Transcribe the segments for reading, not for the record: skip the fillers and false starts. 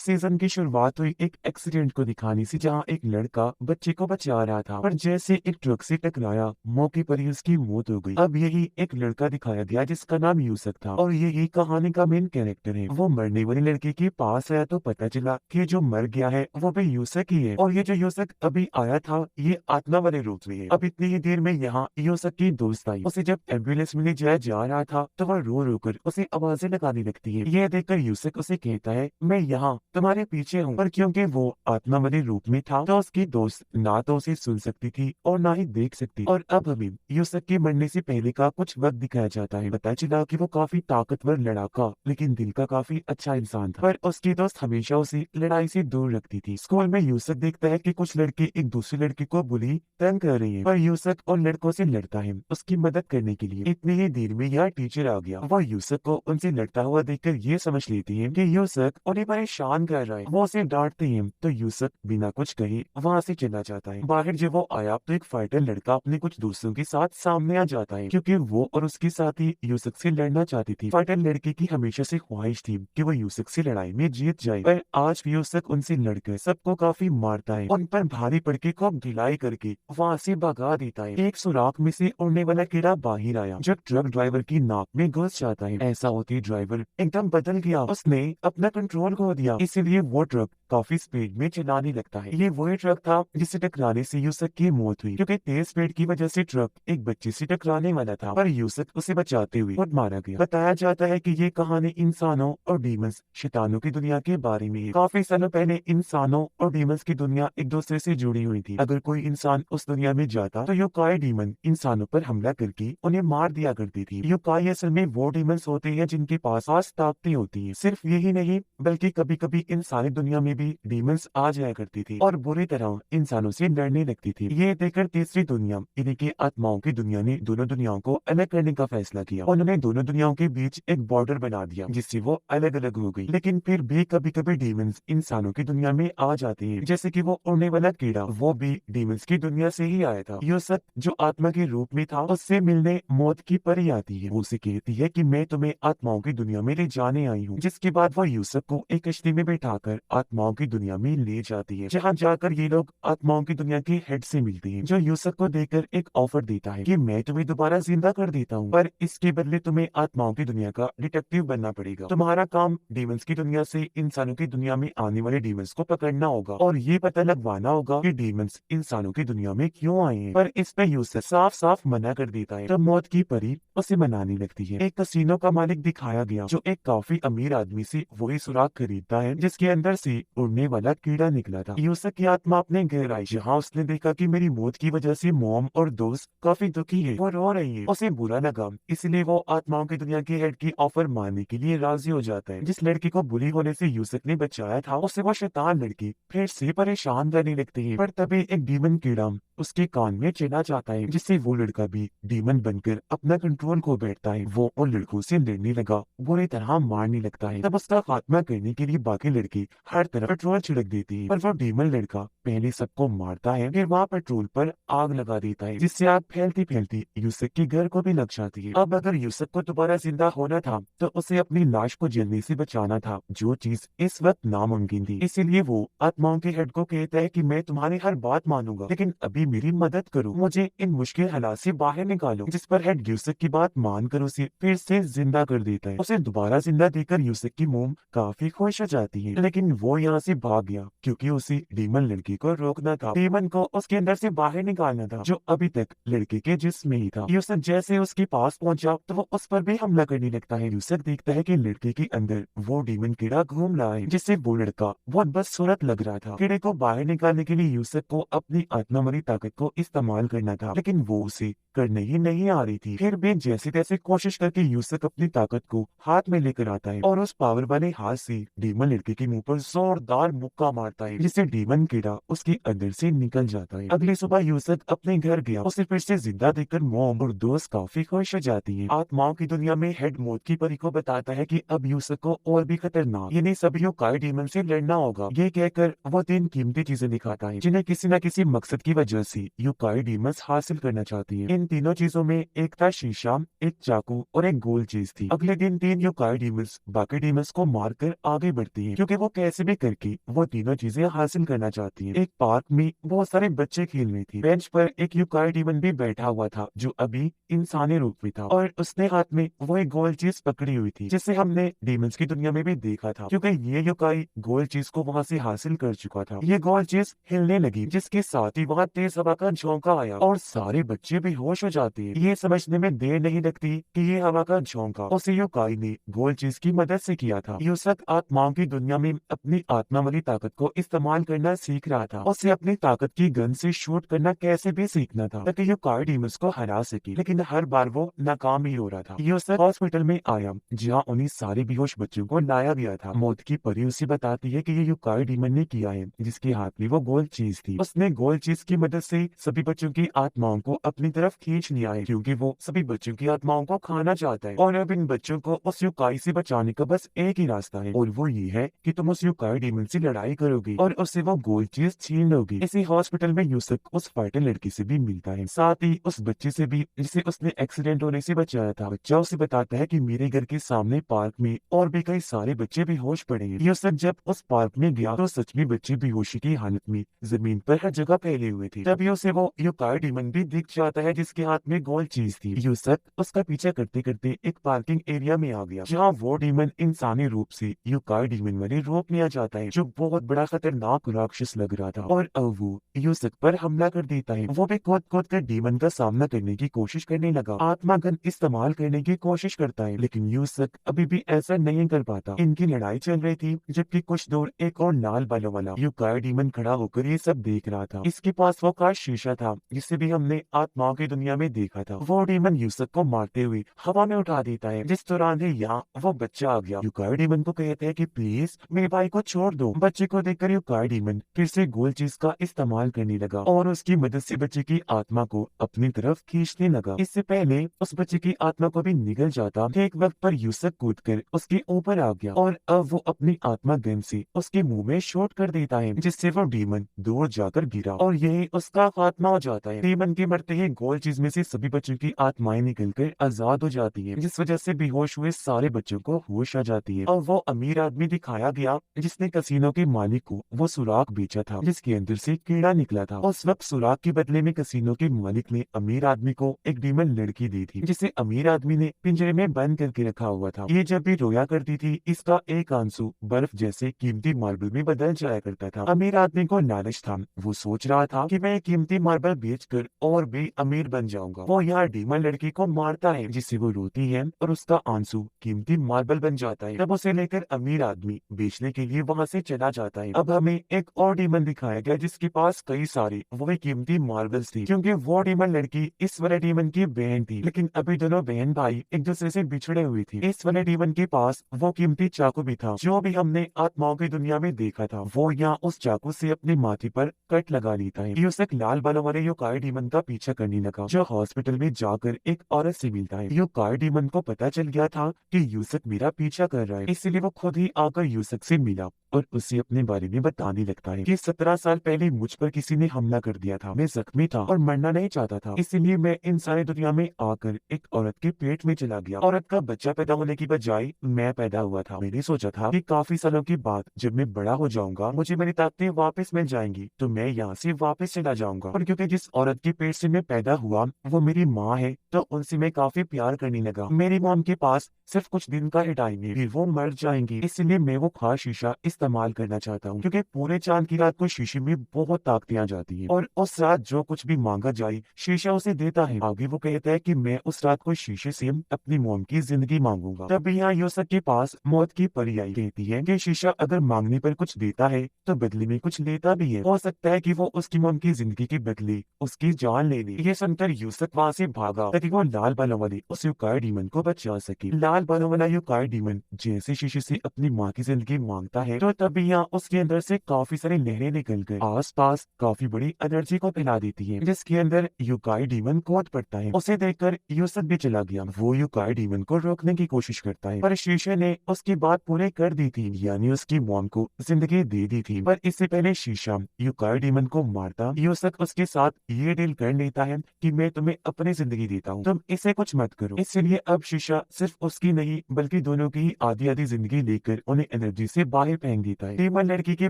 Season की शुरुआत हुई एक एक्सीडेंट को दिखाने से, जहां एक लड़का बच्चे को बचा रहा था पर जैसे एक ट्रक से टकराया, मौके पर ही उसकी मौत हो गई। अब यही एक लड़का दिखाया गया जिसका नाम यूसुफ था और यही कहानी का मेन कैरेक्टर है। वो मरने वाले लड़के के पास आया तो पता चला कि जो मर गया है वो भी यूसुफ ही है और ये जो यूसुफ अभी आया था ये आत्मा वाले रूप में है। अब इतनी ही देर में यहाँ यूसुफ की दोस्त आई। उसे जब एम्बुलेंस में ले जाया जा रहा था तो वह रो रो कर उसे आवाजें लगाने लगती है। यह देखकर यूसुफ उसे कहता है, मैं यहाँ तुम्हारे पीछे हूँ। पर क्योंकि वो आत्मा वाले रूप में था तो उसकी दोस्त ना तो उसे सुन सकती थी और ना ही देख सकती। और अब हमें यूसुफ के मरने से पहले का कुछ वक्त दिखाया जाता है। पता चला कि वो काफी ताकतवर लड़ाका लेकिन दिल का काफी अच्छा इंसान था, पर उसकी दोस्त हमेशा उसे लड़ाई से दूर रखती थी। स्कूल में यूसुफ देखता है कि कुछ लड़के एक दूसरे लड़के को बुली तंग कर रही है, पर यूसुफ उन लड़कों से लड़ता है उसकी मदद करने के लिए। इतनी ही देर में यहाँ टीचर आ गया। वो यूसुफ को उनसे लड़ता हुआ देखकर ये समझ लेती है कि यूसुफ उन्हें परेशान कर रहा है। वो उसे डांटते हैं तो यूसुफ बिना कुछ कहे वहाँ से चला जाता है। बाहर जब वो आया तो एक फाइटर लड़का अपने कुछ दोस्तों के साथ सामने आ जाता है, क्योंकि वो और उसके साथी यूसुफ से लड़ना चाहती थी। फाइटर लड़के की हमेशा से ख्वाहिश थी कि वो यूसुफ से लड़ाई में जीत जाए, पर आज भी यूसुफ उनसे लड़कर सबको काफी मारता है। उन पर भारी पड़ के खूब ढिलाई करके वहाँ से भगा देता है। एक सुराख में से उड़ने वाला कीड़ा बाहर आया जो ट्रक ड्राइवर की नाक में घुस जाता है। ऐसा होते ड्राइवर एकदम बदल गया, उसने अपना कंट्रोल खो दिया, इसीलिए वो ट्रक काफी स्पीड में चलाने लगता है। ये वही ट्रक था जिससे टकराने से यूसुफ की मौत हुई, क्योंकि तेज स्पीड की वजह से ट्रक एक बच्चे से टकराने वाला था, पर यूसुफ उसे बचाते हुए खुद मारा गया। बताया जाता है कि ये कहानी इंसानों और डीमंस शैतानों की दुनिया के बारे में है। काफी सालों पहले इंसानों और डीमंस की दुनिया एक दूसरे से जुड़ी हुई थी। अगर कोई इंसान उस दुनिया में जाता तो योकाई डीमन इंसानों पर हमला करके उन्हें मार दिया करती थी। योकाई असल में वो डीमंस होते हैं जिनके पास खास ताकतें होती है। सिर्फ यही नहीं बल्कि कभी कभी इंसानी दुनिया में भी डीमंस आ जाया करती थी और बुरी तरह इंसानों से लड़ने लगती थी। ये देखकर तीसरी दुनिया यानी कि आत्माओं की दुनिया ने दोनों दुनियाओं को अलग करने का फैसला किया। उन्होंने दोनों दुनियाओं के बीच एक बॉर्डर बना दिया जिससे वो अलग अलग हो गई। लेकिन फिर भी कभी कभी डीमंस इंसानों की दुनिया में आ जाते हैं, जैसे कि वो उड़ने वाला कीड़ा, वो भी डीमंस की दुनिया से ही आया था। यूसुफ जो आत्मा के रूप में था उससे मिलने मौत की परी आती है। वो उसे कहती है कि मैं तुम्हें आत्माओं की दुनिया में ले जाने आई हूँ, जिसके बाद वो यूसुफ को एक कश्ती में बैठाकर आत्माओं की दुनिया में ले जाती है, जहाँ जाकर ये लोग आत्माओं की दुनिया के हेड से मिलते हैं, जो यूसुफ को देखकर एक ऑफर देता है कि मैं तुम्हें दोबारा जिंदा कर देता हूँ, पर इसके बदले तुम्हें आत्माओं की दुनिया का डिटेक्टिव बनना पड़ेगा। तुम्हारा काम डीमंस की दुनिया से इंसानों की दुनिया में आने वाले डीमंस को पकड़ना होगा और ये पता लगवाना होगा कि डीमंस इंसानों की दुनिया में क्यों आए हैं। पर इस पे यूसुफ साफ साफ मना कर देता है। तब मौत की परी उसे मनाने लगती है। एक कसीनो का मालिक दिखाया गया जो एक काफी अमीर आदमी से वही सुराग खरीदता है जिसके अंदर से उड़ने वाला कीड़ा निकला था। यूसुफ की आत्मा अपने घर आई, जहाँ उसने देखा कि मेरी मौत की वजह से मॉम और दोस्त काफी दुखी है, वो रो रही है। उसे बुरा लगा, इसलिए वो आत्माओं की दुनिया के हेड की ऑफर मानने के लिए राजी हो जाता है। जिस लड़की को बुली होने से यूसुफ ने बचाया था उसे वो शैतान लड़की फिर से परेशान करने लगती है। पर तभी एक डीमन कीड़ा उसके कान में चला जाता है, जिससे वो लड़का भी डीमन बनकर अपना कंट्रोल खो बैठता है। वो उन लड़कों से लड़ने लगा, बुरी तरह मारने लगता है। तब उसका खात्मा करने के लिए बाकी लड़की हर तरफ पेट्रोल छिड़क देती है, पर वो डीमन लड़का पहले सबको मारता है, फिर वहाँ पेट्रोल पर आग लगा देता है, जिससे आग फैलती फैलती यूसुफ के घर को भी लग जाती है। अब अगर यूसुफ को दोबारा जिंदा होना था तो उसे अपनी लाश को जलने से बचाना था, जो चीज इस वक्त नामुमकिन थी। इसीलिए वो आत्माओं के हेड को कहता है कि मैं तुम्हारी हर बात मानूंगा, लेकिन अभी मेरी मदद करो, मुझे इन मुश्किल हालात से बाहर निकालो। जिस पर हेड यूसुफ की बात मानकर उसे फिर से जिंदा कर देता है। उसे दोबारा जिंदा देकर यूसुफ की मोम काफी खुश हो जाती है, लेकिन वो यहाँ से भाग गया क्योंकि उसे डीमन लड़की को रोकना था। डीमन को उसके अंदर से बाहर निकालना था जो अभी तक लड़के के जिस्म में ही था। यूसुफ जैसे उसके पास पहुंचा तो वो उस पर भी हमला करने लगता है। यूसुफ देखता है कि लड़के के अंदर वो डीमन कीड़ा घूम रहा है, जिससे वो लड़का बहुत बदसूरत लग रहा था। कीड़े को बाहर निकालने के लिए यूसुफ को अपनी आत्मामरी ताकत को इस्तेमाल करना था, लेकिन वो उसे करने ही नहीं आ रही थी। फिर भी जैसे तैसे कोशिश करके यूसुफ अपनी ताकत को हाथ में लेकर आता है और उस पावर वाले हाथ से डीमन लड़के के मुंह पर जोरदार मुक्का मारता है, जिससे डीमन कीड़ा उसके अंदर से निकल जाता है। अगली सुबह यूसुफ अपने घर गया, उसे फिर से जिंदा देखकर मॉम और दोस्त काफी खुश हो जाती है। आत्माओं की दुनिया में हेड मौत की परी को बताता है कि अब यूसुफ को और भी खतरनाक यानी सभी योकाई डीमन से लड़ना होगा। ये कहकर वो 3 कीमती चीजें दिखाता है जिन्हें किसी न किसी मकसद की वजह से योकाई डीमंस हासिल करना चाहती हैं। इन तीनों चीजों में एक था शीशा, एक चाकू और एक गोल चीज थी। अगले दिन 3 यूकाई डीमंस बाकी डीमंस को मारकर आगे बढ़ती हैं, क्योंकि वो कैसे भी करके वो तीनों चीजें हासिल करना चाहती हैं। एक पार्क में बहुत सारे बच्चे खेल रहे थे। बेंच पर एक यूकाई डीमन भी बैठा हुआ था जो अभी इंसानी रूप में था, और उसने हाथ में वो एक गोल चीज पकड़ी हुई थी, जिसे हमने डीमंस की दुनिया में भी देखा था, क्योंकि ये यूकाई गोल चीज को वहां से हासिल कर चुका था। ये गोल चीज हिलने लगी, जिसके साथ ही वहां तेज हवा का झोंका आया और सारे बच्चे बेहोश हो जाते हैं। ये समझने में देर नहीं लगती कि ये हवा का झोंका उसे यूकाई ने गोल चीज की मदद से किया था। यूसक आत्माओं की दुनिया में अपनी आत्मा वाली ताकत को इस्तेमाल करना सीख रहा था। उसे अपनी ताकत की गन से शूट करना कैसे भी सीखना था, ताकि यूकाई डीमंस को हरा सके, लेकिन हर बार वो नाकाम ही हो रहा था। यूसक हॉस्पिटल में आया, जहाँ उन्हीं सारे बेहोश बच्चों को लाया गया था। मौत की परी उसे बताती है कि ये यूकाई डीमन ने किया है, जिसके हाथ में वो गोल चीज थी। उसने गोल चीज की मदद से सभी बच्चों की आत्माओं को अपनी तरफ खींच लिया है, क्योंकि वो सभी बच्चों की आत्माओं को खाना चाहता है। और अब इन बच्चों को उस यूकाई से बचाने का बस एक ही रास्ता है, और वो ये है कि तुम उस यूकाई डीमन से लड़ाई करोगी और उससे वो गोल चीज छीन लोगी। इसी हॉस्पिटल में यूसुफ उस फाइटर लड़की से भी मिलता है, साथ ही उस बच्चे से भी जिसे उसने एक्सीडेंट होने से बचाया था। बच्चा उसे बताता है कि मेरे घर के सामने पार्क में और भी कई सारे बच्चे बेहोश पड़े हैं। यूसुफ जब उस पार्क में गया तो सच में बच्चे बेहोशी की हालत में जमीन पर हर जगह फैले हुए थे। तभी उसे वो यूकाई डीमन भी दिख जाता है, जिसके हाथ में गोल चीज थी। यूसुफ उसका पीछा करते करते एक पार्किंग एरिया में आ गया, जहाँ वो डीमन इंसानी रूप से यूकाई डीमन वाले रूप में आ जाता है, जो बहुत बड़ा खतरनाक राक्षस लग रहा था। और अब वो यूसुफ पर हमला कर देता है। वो भी कूद कूद कर डीमन का सामना करने की कोशिश करने लगा, आत्मा गन इस्तेमाल करने की कोशिश करता है, लेकिन यूसुफ अभी भी ऐसा नहीं कर पाता। इनकी लड़ाई चल रही थी, जबकि कुछ दूर एक और लाल बालों वाला यूकाई डीमन खड़ा होकर ये सब देख रहा था। इसके पास वो कांच शीशा था, जिसे भी हमने आत्माओं की दुनिया में देखा था। वो डीमन यूसुफ को मारते हुए हवा में उठा देता है, जिस दौरान ही यहाँ वो बच्चा आ गया। यूकाई डीमन को कहते हैं कि प्लीज मेरे भाई को छोड़ दो। बच्चे को देखकर यूकाई डीमन फिर से गोल चीज का इस्तेमाल करने लगा और उसकी मदद से बच्चे की आत्मा को अपनी तरफ खींचने लगा। इससे पहले उस बच्चे की आत्मा को भी निगल जाता, एक वक्त पर यूसुफ कूदकर उसके ऊपर आ गया और अब वो अपनी आत्मा गन से उसके मुंह में शॉट कर देता है, जिससे वो डीमन दूर जाकर गिरा और यही उसका खात्मा हो जाता है। डीमन के मरते ही गोल चीज में से सभी बच्चों की आत्माएं निकलकर आजाद हो जाती है, जिस वजह से बेहोश हुए सारे बच्चों को होश आ जाती है। और वो अमीर आदमी दिखाया गया जिसने कसीनो के मालिक को वो सुराख बेचा था, जिसके अंदर से कीड़ा निकला था। उस वक्त सुराख के बदले में कसीनो के मालिक ने अमीर आदमी को एक डीमन लड़की दी थी, जिसे अमीर आदमी ने पिंजरे में बंद करके रखा हुआ था। ये जब भी रोया करती थी, इसका एक आंसू बर्फ जैसे कीमती मार्बल में बदल जाया करता था। अमीर आदमी को लालच था, वो सोच रहा था कि मैं कीमती मार्बल बेचकर और भी अमीर बन जाऊंगा। वो यहाँ डीमन लड़की को मारता है, जिससे वो रोती है और उसका आंसू कीमती मार्बल बन जाता है। तब उसे लेकर अमीर आदमी बेचने के लिए वहाँ से चला जाता है। अब हमें एक और डीमन दिखाया गया, जिसके पास कई सारे वो कीमती मार्बल्स थी, क्योंकि वो डीमन लड़की इस वाले डीमन की बहन थी, लेकिन अभी दोनों बहन भाई एक दूसरे से बिछड़े हुए थे। इस वाले डीमन के पास वो कीमती चाकू भी था, जो भी हमने आत्माओं की दुनिया में देखा था। वो यहाँ उस चाकू से अपने माथे पर कट लगा लेता है। यूसुफ लाल बालों वाले यूकाई डीमन का पीछा करने लगा, जो हॉस्पिटल में जाकर एक औरत से मिलता है। यूकाई डीमन को पता चल गया था कि यूसुफ मेरा पीछा कर रहा है, इसलिए वो खुद ही आकर यूसुफ से मिला और उसे अपने बारे में बताने लगता है कि 17 साल पहले मुझ पर किसी ने हमला कर दिया था। मैं जख्मी था और मरना नहीं चाहता था, इसलिए मैं इंसानी दुनिया में आकर एक औरत के पेट में चला गया। औरत का बच्चा पैदा होने की बजाय मैं पैदा हुआ था। मैंने सोचा था कि काफी सालों के बाद जब मैं बड़ा हो जाऊंगा, मुझे मेरी ताकतें वापस मिल जाएंगी, तो मैं यहाँ से वापस चला जाऊंगा। और क्योंकि जिस औरत के पेट से मैं पैदा हुआ वो मेरी माँ है, तो उनसे मैं काफी प्यार करने लगा। मेरी मॉम के पास सिर्फ कुछ दिन का ही टाइम है, फिर वो मर जाएंगी, इसलिए मैं वो खास शीशा इस्तेमाल करना चाहता हूँ, क्योंकि पूरे चांद की रात को शीशे में बहुत ताकतें आ जाती हैं और उस रात जो कुछ भी मांगा जाए शीशा उसे देता है। आगे वो कहता है कि मैं उस रात को शीशे से अपनी मॉम की जिंदगी मांगूंगा। तब यहाँ यूसुफ के पास मौत की परी आई, कहती है कि शीशा अगर मांगने पर कुछ देता है तो बदले में कुछ लेता भी है। हो सकता है कि वो उसकी मॉम की जिंदगी के बदले उसकी जान ले ले। ये सुनकर यूसुफ वहाँ से भागा ताकि वो लाल बालों वाले उस यूकाई डीमन को बचा सके। लाल बालों वाला यूकाई डीमन जैसे शीशे से अपनी माँ की जिंदगी मांगता है, तो तभी यहाँ उसके अंदर से काफी सारी लहरें निकल कर आसपास काफी बड़ी एनर्जी को फैला देती है, जिसके अंदर यूकाई डीमन कूद पड़ता है। उसे देखकर यूसुफ भी चला गया। वो यूकाई डीमन को रोकने की कोशिश करता है, पर शीशे ने उसकी बात पूरी कर दी थी, यानी उसकी मॉम को जिंदगी दे दी थी। पर इससे पहले शीशा यूकाई डीमन को मारता, यूसुफ उसके साथ ये डील कर लेता है कि कि मैं तुम्हें अपनी जिंदगी देता हूँ, तुम इसे कुछ मत करो। इसलिए अब शीशा सिर्फ उसकी नहीं बल्कि दोनों की ही आधी आधी जिंदगी लेकर उन्हें एनर्जी से बाहर फेंक देता है। डीमन लड़की के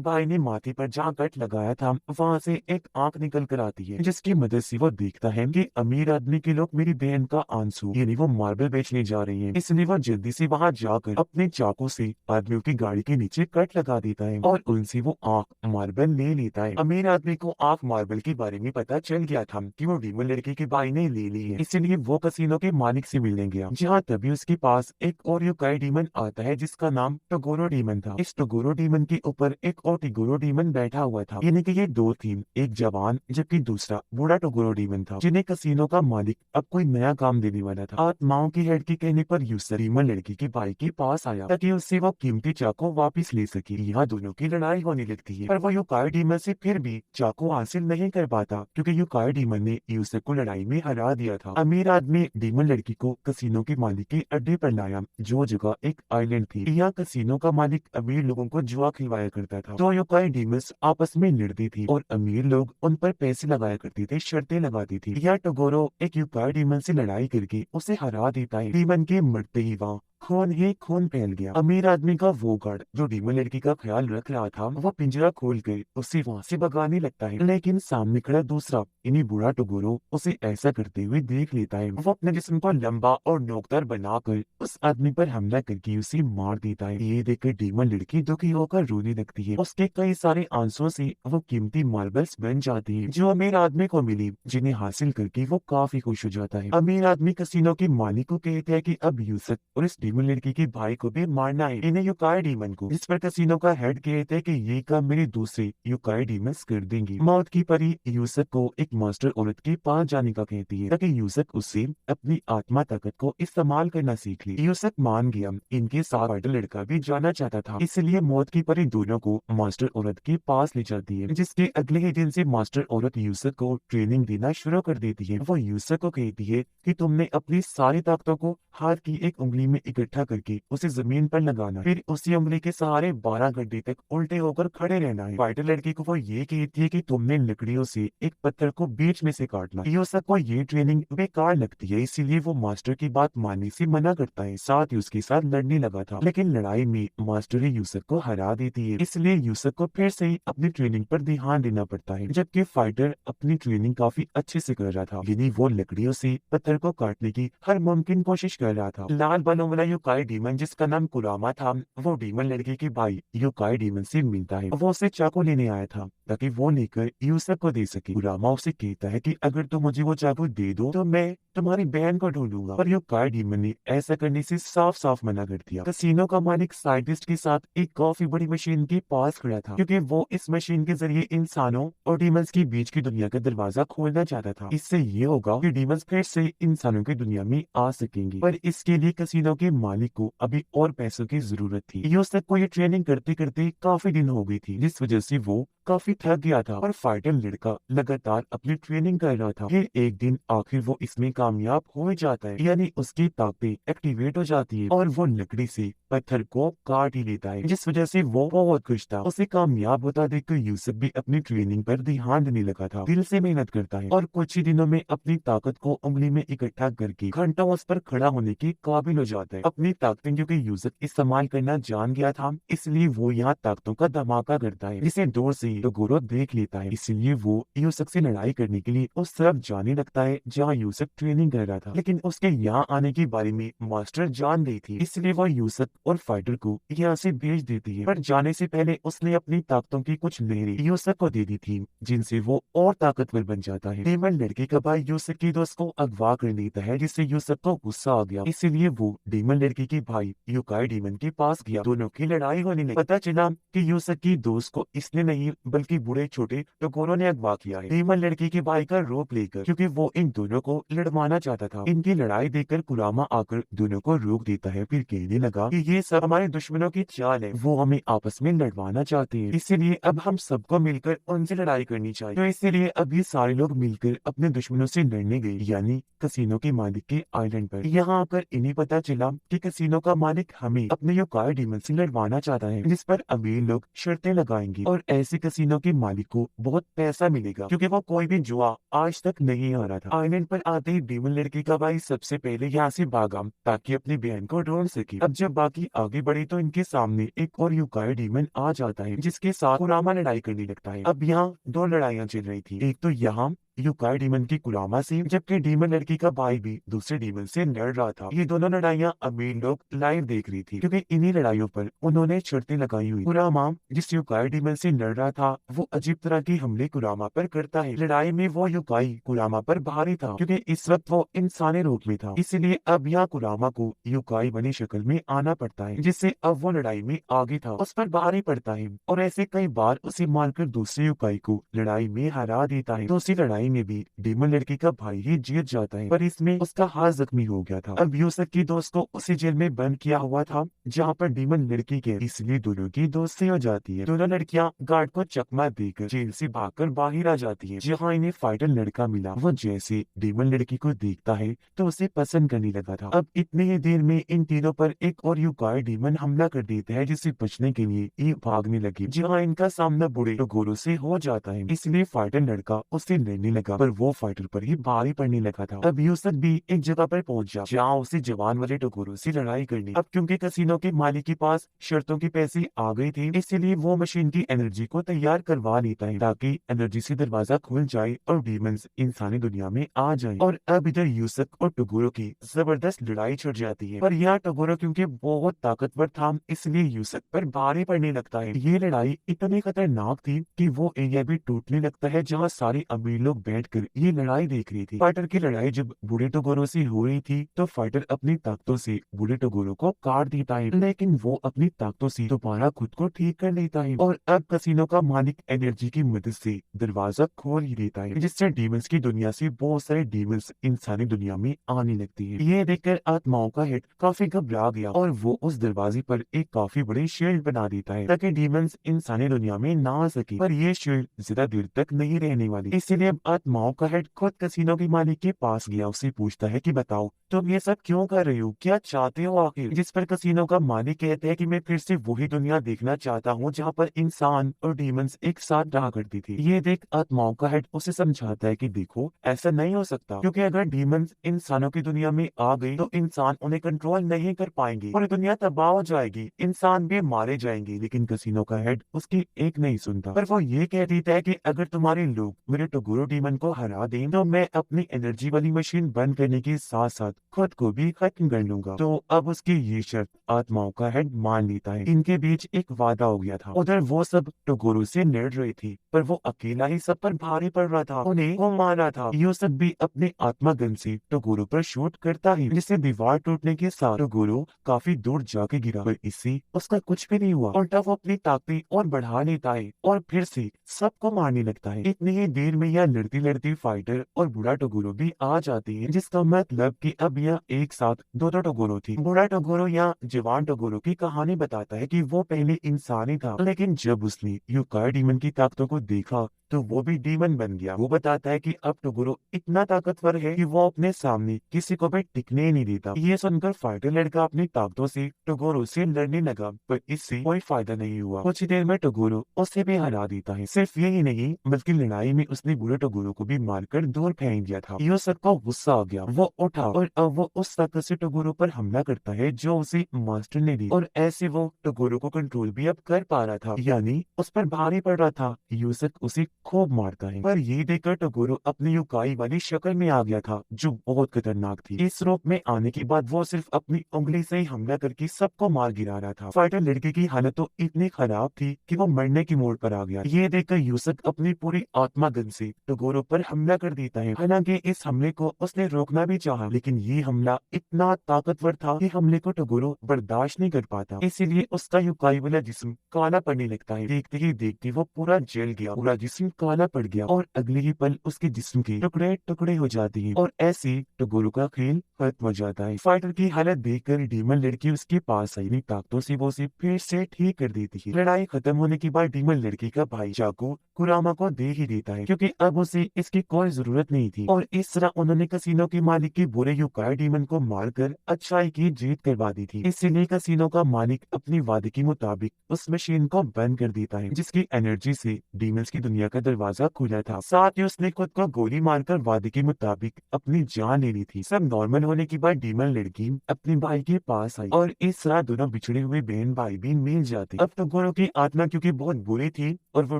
भाई ने माथे पर जहाँ कट लगाया था वहाँ से एक आंख निकल कर आती है, जिसकी मदद से वो देखता है कि अमीर आदमी के लोग मेरी बहन का आंसू यानी वो मार्बल बेचने जा रहे हैं। इसलिए वो जल्दी से वहाँ जाकर अपने चाकू से आदमियों की गाड़ी के नीचे कट लगा देता है और उनसे वो आंख मार्बल ले लेता है। अमीर आदमी को आंख मार्बल के बारे में पता चल गया था कि वो डीमन लड़की के भाई ने ले ली है, इसलिए वो कसिनो के मालिक से मिलने गया, जहाँ तभी उसके पास एक और युकाई डीमन आता है जिसका नाम टोगोरो डीमन था। इस टोगोरो डीमन के ऊपर एक और टिगोरो डीमन बैठा हुआ था, यानी कि ये दो थी, एक जवान जबकि दूसरा बूढ़ा टोगोरो डीमन था, जिन्हें कसिनो का मालिक अब कोई नया काम देने वाला था। आत्माओं की हेड के कहने पर यूसर डीमन लड़की के भाई के पास आया ताकि उससे वो कीमती चाकू वापस ले सके। यहाँ दोनों की लड़ाई होने लगती है, पर वो युकाई डीमन से फिर भी चाकू हासिल नहीं कर पाता क्योंकि युकाई डीमन ने यूसर को लड़ाई में हरा दिया था। अमीर आदमी डीमन लड़की को कसिनो के मालिक के अड्डे पर लाया, जो जगह एक आइलैंड थी। यहाँ कसिनो का मालिक अमीर लोगों को जुआ खिलवाया करता था। तो युकाई डीमंस आपस में लड़ती थी और अमीर लोग उन पर पैसे लगाया करते थे, शर्तें लगाती थी। यह टोगोरो एक युकाई डीमन से लड़ाई करके उसे हरा देता है। डीमन के मरते ही वहाँ खून ही खून फैल गया। अमीर आदमी का वो गार्ड जो डीमन लड़की का ख्याल रख रहा था वो पिंजरा खोल कर उसे वहाँ से भगाने लगता है, लेकिन सामने खड़ा दूसरा इन्हीं बूढ़ा टोगोरो उसे ऐसा करते हुए देख लेता है। वो अपने जिस्म को लंबा और नोकदार बनाकर उस आदमी पर हमला करके उसे मार देता है। ये देखकर डीमन लड़की दुखी होकर रोने लगती है। उसके कई सारे आंसुओं से वो कीमती मार्बल्स बन जाती है जो अमीर आदमी को मिली, जिन्हें हासिल करके वो काफी खुश हो जाता है। अमीर आदमी कसिनो के मालिक को कहते हैं कि अब यूसुफ और इस डीमन लड़की के भाई को भी मारना है, इन्हें युकाई डीमन को। जिस पर कसिनो का हेड कहते हैं कि ये काम मेरे दूसरे युकाई डीमंस कर देंगे। मौत की परी यूसुफ को एक मास्टर औरत के पास जाने का कहती है ताकि यूसुफ उससे अपनी आत्मा ताकत को इस्तेमाल करना सीख ले। यूसुफ मान गया। इनके साथ वाइटल लड़का भी जाना चाहता था, इसलिए मौत की परी दोनों को मास्टर औरत के पास ले जाती है, जिसके अगले ही दिन से मास्टर औरत यूसुफ को ट्रेनिंग देना शुरू कर देती है। वो यूसुफ को कहती है कि तुमने अपनी सारी ताकतों को हाथ की एक उंगली में इकट्ठा करके उसे जमीन पर लगाना, फिर उसी उंगली के सहारे 12 घंटे तक उल्टे होकर खड़े रहना है। वाइटल लड़की को वो ये कहती है कि तुमने लकड़ियों से एक पत्थर को बीच में से काटना। यूसुफ को ये ट्रेनिंग बेकार लगती है, इसीलिए वो मास्टर की बात मानने से मना करता है। साथ ही उसके साथ लड़ने लगा था, लेकिन लड़ाई में मास्टर ही यूसुफ को हरा देती है, इसलिए यूसुफ को फिर से ही अपनी ट्रेनिंग पर ध्यान देना पड़ता है। जबकि फाइटर अपनी ट्रेनिंग काफी अच्छे से कर रहा था, यानी वो लकड़ियों से पत्थर को काटने की हर मुमकिन कोशिश कर रहा था। लाल बालों वाला युकाई डीमन जिसका नाम कुरामा था, वो डीमन लड़के के भाई युकाई डीमन से मिलता है। वो उसे चाकू लेने आया था ताकि वो लेकर यूसुफ को दे सके। कुरामा उसे कहता है कि अगर तुम मुझे वो चाकू दे दो तो मैं तुम्हारी बहन को ढूंढूंगा, पर युकाई डीमन ने ऐसा करने से साफ साफ मना कर दिया। कसिनो का मालिक साइंटिस्ट के साथ एक काफी बड़ी मशीन के पास खड़ा था, क्योंकि वो इस मशीन के जरिए इंसानों और डीमंस के बीच की दुनिया का दरवाजा खोलना चाहता था। इससे ये होगा कि डीमंस फिर से इंसानों की दुनिया में आ सकेंगे, पर इसके लिए कसिनो के मालिक को अभी और पैसों की जरूरत थी। यूसुफ को ये ट्रेनिंग करते करते काफी दिन हो गई थी, जिस वजह से वो काफी थक गया था और फाइटर लड़का लगातार अपनी ट्रेनिंग कर रहा था। फिर एक दिन आखिर वो इसमें कामयाब हो जाता है, यानी उसकी ताकतें एक्टिवेट हो जाती है और वो लकड़ी से पत्थर को काट ही लेता है, जिस वजह से वो बहुत खुश था। उसे कामयाब होता देखकर यूसुफ भी अपनी ट्रेनिंग पर ध्यान देने लगा था, दिल से मेहनत करता है और कुछ ही दिनों में अपनी ताकत को उंगली में इकट्ठा करके घंटों उस पर खड़ा होने के काबिल हो जाता है। अपनी ताकतें क्योंकि यूसुफ इस्तेमाल करना जान गया था, इसलिए वो यहाँ ताकतों का धमाका करता है, जिसे दूर से टोगोरो देख लेता है। इसलिए वो यूसुफ से लड़ाई करने के लिए उस तरफ जाने लगता है जहाँ यूसुफ ट्रेनिंग कर रहा था, लेकिन उसके यहाँ आने के बारे में मास्टर जान गई थी, इसलिए वो यूसुफ और फाइटर को यहाँ से भेज देती है। पर जाने से पहले उसने अपनी ताकतों की कुछ लहरें यूसुफ को दे दी थी, जिनसे वो और ताकतवर बन जाता है। डीमन लड़के का भाई यूसुफ की दोस्त को अगवा कर लेता है, जिससे यूसुफ को गुस्सा आ गया, इसीलिए वो डीमन लड़के के भाई युकाई डीमन के पास गया। दोनों की लड़ाई होने लगी। पता चला कि यूसुफ की दोस्त को इसने नहीं बल्कि बूढ़े छोटे टोगोरो ने अगवा किया है, डीमन लड़की के भाई का रोक लेकर, क्योंकि वो इन दोनों को लड़वाना चाहता था। इनकी लड़ाई देखकर कुरामा आकर दोनों को रोक देता है, फिर कहने लगा कि ये सब हमारे दुश्मनों की चाल है, वो हमें आपस में लड़वाना चाहते हैं, इसीलिए अब हम सबको मिलकर उनसे लड़ाई करनी चाहिए। तो इसीलिए अब ये सारे लोग मिलकर अपने दुश्मनों से लड़ने गए, यानी कसिनो के मालिक के आइलैंड पर। यहाँ आकर इन्हें पता चला कि कसिनो का मालिक हमें अपने युकाई डीमन से लड़वाना चाहता है, जिस पर अमीर लोग शर्तें लगाएंगे और ऐसे कसिनो के मालिक को बहुत पैसा मिलेगा क्योंकि वो कोई भी जुआ आज तक नहीं हारा था। आइलैंड पर आते ही डीमन लड़की का भाई सबसे पहले यहाँ से भागा ताकि अपनी बहन को ढूंढ सके। अब जब बाकी आगे बढ़े तो इनके सामने एक और यूकाई डीमन आ जाता है जिसके साथ कुरामा लड़ाई करने लगता है। अब यहाँ दो लड़ाइयाँ चल रही थी, एक तो यहाँ यूकाई डीमन की कुरामा से, जबकि डीमन लड़की का भाई भी दूसरे डीमन से लड़ रहा था। ये दोनों लड़ाइयाँ अमीर लोग लाइव देख रही थी क्योंकि इन्हीं लड़ाइयों पर उन्होंने शर्तें लगाई हुई। कुरामा जिस यूकाई डीमन से लड़ रहा था वो अजीब तरह के हमले कुरामा पर करता है। लड़ाई में वो यूकाई कुरामा पर भारी था क्योंकि इस वक्त वो इंसानी रूप में था, इसलिए अब यहाँ कुरामा को यूकाई बनी शक्ल में आना पड़ता है, जिससे अब वो लड़ाई में आगे था उस पर भारी पड़ता है और ऐसे कई बार उसे मारकर दूसरे यूकाई को लड़ाई में हरा देता है। दूसरी लड़ाई में भी डीमन लड़की का भाई ही जीत जाता है, पर इसमें उसका हाथ जख्मी हो गया था। अब यूसुफ की दोस्त को उसी जेल में बंद किया हुआ था जहाँ पर डीमन लड़की के, इसलिए दोनों की दोस्ती हो जाती है। दोनों लड़कियां गार्ड को चकमा देकर जेल से भागकर बाहर आ जाती है। जहाँ इन्हें फाइटर लड़का मिला वो जैसे डीमन लड़की को देखता है तो उसे पसंद करने लगा था। अब इतनी ही देर में इन तीनों पर एक और यूकाई डीमन हमला कर देता है, जिससे बचने के लिए ये भागने लगी। जहाँ इनका सामना बुरे टोगोरो से हो जाता है, इसलिए फाइटर लड़का उससे लड़ने लगा, पर वो फाइटर पर ही भारी पड़ने लगा था। अब यूसुफ भी एक जगह पर पहुंच जा जहाँ उसे जवान वाले टोगोरो से लड़ाई करनी। अब क्योंकि कसिनो के मालिक के पास शर्तों के पैसे आ गए थे, इसलिए वो मशीन की एनर्जी को तैयार करवा लेता है ताकि एनर्जी से दरवाजा खुल जाए और डीमंस इंसानी दुनिया में आ जाए। और अब इधर यूसुफ और टोगोरो की जबरदस्त लड़ाई छिड़ जाती है, पर यहाँ टोगोरो क्योंकि बहुत ताकतवर था इसलिए यूसुफ पर भारी पड़ने लगता है। ये लड़ाई इतनी खतरनाक थी कि वो एरिया भी टूटने लगता है जहाँ सारे अमीर लोग बैठकर ये लड़ाई देख रही थी। फाइटर की लड़ाई जब बूढ़े टोगोरो से हो रही थी तो फाइटर अपनी ताकतों से बूढ़े टोगोरो को काट देता है, लेकिन वो अपनी ताकतों से दोबारा खुद को ठीक कर लेता है और अब कसिनो का मालिक एनर्जी की मदद से दरवाजा खोल ही देता है, जिससे डीमंस की दुनिया से बहुत सारे डीमंस इंसानी दुनिया में आने लगती है। ये देखकर आत्माओं का हेड काफी घबरा गया और वो उस दरवाजे पर एक काफी बड़ी शील्ड बना देता है ताकि डीमंस इंसानी दुनिया में ना आ सके। पर ये शील्ड ज्यादा देर तक नहीं रहने वाली, इसीलिए अब आत्माओं का हेड खुद कसिनो के मालिक के पास गया। उससे पूछता है कि बताओ तुम ये सब क्यों कर रही हो, क्या चाहते हो आखिर? जिस पर कसिनो का मालिक कहते हैं कि मैं फिर से वही दुनिया देखना चाहता हूँ जहाँ पर इंसान और डीमंस एक साथ रहा करती थी। ये देख आत्माओं का हेड उसे समझाता है कि देखो ऐसा नहीं हो सकता, क्योंकि अगर डीमंस इंसानों की दुनिया में आ गई तो इंसान उन्हें कंट्रोल नहीं कर पाएंगे, पूरी दुनिया तबाह हो जाएगी, इंसान भी मारे जाएंगे। लेकिन कसिनो का हेड उसकी एक नहीं सुनता, पर वो ये कह देता है कि अगर तुम्हारे लोग मेरे टोगोरो डीमन को हरा दें तो मैं अपनी एनर्जी वाली मशीन बंद करने के साथ साथ खुद को भी खत्म कर लूंगा। तो अब उसकी ये शर्त आत्माओं का हेड मान लेता है। इनके बीच एक वादा हो गया था। उधर वो सब टोगोरो से लड़ रही थी, पर वो अकेला ही सब पर भारी पड़ रहा था, उन्हें वो मारा था। यूसुफ भी अपने आत्मा गन से टोगोरो पर शूट करता है, जिससे दीवार टूटने के साथ टोगोरो काफी दूर जाके गिरा, पर इससे उसका कुछ भी नहीं हुआ। उल्टा वो अपनी ताकतें और बढ़ा लेता है और फिर से सबको मारने लगता है। इतनी ही देर में यह लड़ती लड़ती फाइटर और बूढ़ा टोगोरो भी आ जाती है, जिसका मतलब कि अब यह एक साथ दो टोगोरो थी। बूढ़ा टोगोरो या जवान टोगोरो की कहानी बताता है कि वो पहले इंसान ही था, लेकिन जब उसने यूकाई डीमन की ताकतों को देखा तो वो भी डीमन बन गया। वो बताता है कि अब टोगोरो इतना ताकतवर है कि वो अपने सामने किसी को भी टिकने नहीं देता। ये सुनकर फाइटर लड़का अपनी ताकतों से टोगोरो से लड़ने लगा, पर इससे कोई फायदा नहीं हुआ। कुछ देर में टोगोरो उसे भी हरा देता है। सिर्फ यही नहीं बल्कि लड़ाई में उसने बूढ़े टोगोरो को भी मारकर दूर फेंक दिया था। यूसुफ को गुस्सा आ गया, वो उठा और अब वो उस ताकत से टोगोरो पर हमला करता है जो उसे मास्टर ने दी, और ऐसे वो टोगोरो को कंट्रोल भी अब कर पा रहा था, यानी उस पर भारी पड़ रहा था। यूसुफ उसे खूब मारता है, पर ये देखकर टोगोरो अपनी यूकाई वाली शक्ल में आ गया था जो बहुत खतरनाक थी। इस रूप में आने के बाद वो सिर्फ अपनी उंगली से ही हमला करके सबको मार गिरा रहा था। फाइटर लड़के की हालत तो इतनी खराब थी कि वो मरने की मोड़ पर आ गया। ये देखकर यूसुफ अपनी पूरी आत्मा गन से टोगोरो पर हमला कर देता है। हालांकि इस हमले को उसने रोकना भी चाहा, लेकिन ये हमला इतना ताकतवर था कि हमले को टोगोरो बर्दाश्त नहीं कर पाता, इसीलिए उसका यूकाई वाला जिस्म काला पड़ने लगता है। देखते ही देखते वो पूरा जल गया, पूरा जिस्म काला पड़ गया और अगले ही पल उसके जिस्म के टुकड़े टुकड़े हो जाते हैं और ऐसे टगोरू का खेल खत्म हो जाता है। फाइटर की हालत देखकर डीमन लड़की उसके पास आई, अपनी ताकतों से वो उसे फिर से ठीक कर देती है। लड़ाई खत्म होने के बाद डीमन लड़की का भाई चाकू कुरामा को दे ही देता है क्योंकि अब उसे इसकी कोई जरूरत नहीं थी और इस तरह उन्होंने कसिनो के मालिक के बुरे युकाई डीमन को मारकर अच्छाई की जीत करवा दी थी। इसीलिए कसिनो का मालिक अपनी वादे के मुताबिक उस मशीन को बंद कर देता है जिसकी एनर्जी से डीमंस की दुनिया का दरवाजा खुला था। साथ ही उसने खुद को गोली मारकर वादे के मुताबिक अपनी जान ले ली थी। सब नॉर्मल होने के बाद डीमन लड़की अपने भाई के पास आई और इस तरह दोनों बिछड़े हुए बहन भाई भी मिल जाते। अब तो गोरो की आत्मा क्योंकि बहुत बुरी थी और वो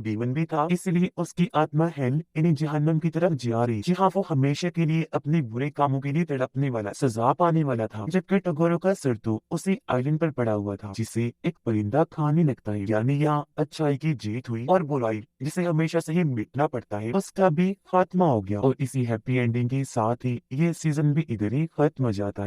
डीमन भी था, इसलिए उसकी आत्मा हेल यानी जहन्नम की तरफ जा रही, जहाँ वो हमेशा के लिए अपने बुरे कामों के लिए तड़पने वाला, सजा पाने वाला था। जबकि टगोरो का सर तो उसी आइलैंड पर पड़ा हुआ था जिसे एक परिंदा खाने लगता है। यानी यहाँ अच्छाई की जीत हुई और बुराई जिसे हमेशा से ही मिटना पड़ता है उसका भी खात्मा हो गया। और इसी हैप्पी एंडिंग के साथ ही ये सीजन भी इधर ही खत्म हो जाता है।